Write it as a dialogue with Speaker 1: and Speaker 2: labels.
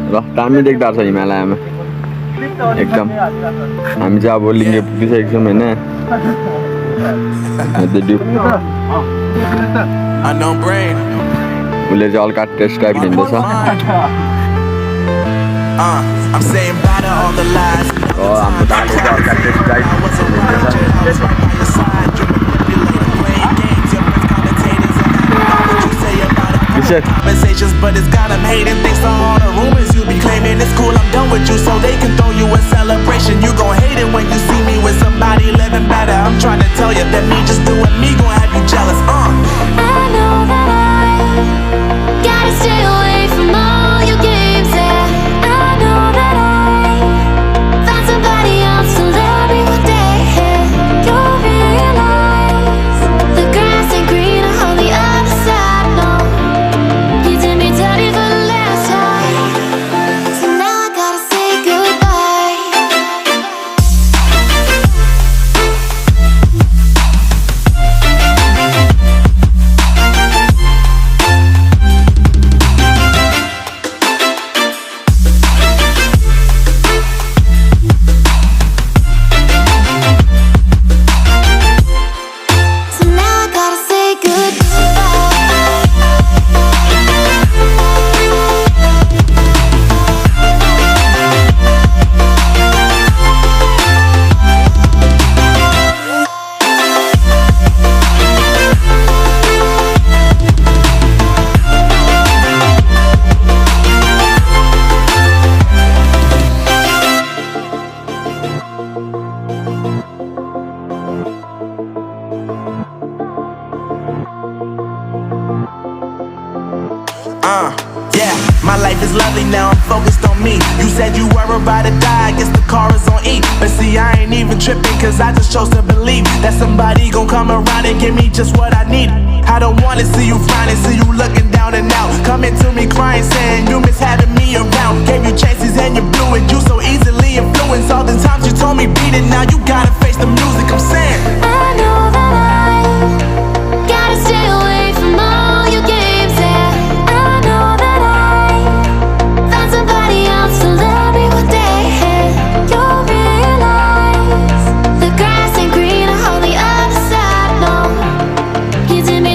Speaker 1: ल दामी देख्दो रहेछ हिमालयमा एकदम। हामी चाहिँ अब लिङ्गे पुगिसकेको छौँ होइन। उसले चाहिँ हल्का टेस्ट ड्राइभ लिँदैछ। हाम्रो दाले चाहिँ हल्का टेस्ट ड्राइभ लिँदैछ।
Speaker 2: Conversations, but it's got them hating. Thanks to all the rumors you be claiming. It's cool, I'm done with you, so they can throw you a celebration. You gon' hate it when you see me with somebody living better. I'm trying to tell you that me just doing me gon' have you jealous. I know that I gotta stay away from all your games. Yeah, I know that I found somebody else to love me one day. You'll realize the grass ain't greener on the other side. No. Yeah, my life is lovely now, I'm focused on me. You said you were about to die, I guess the car is on E. But see, I ain't even tripping, cause I just chose to believe that somebody gon' come around and give me just what I need. I don't wanna see you frowning, see you looking down and out, coming to me crying, saying you miss having me around. Gave you chances and you blew it, you so easily influenced. All the times you told me beat it, now you gotta face the music. I'm saying I know that I gotta stay away from all your games. Yeah, I know that I found somebody else to love me one day. You'll realize the grass ain't greener on the other side. No, you did me.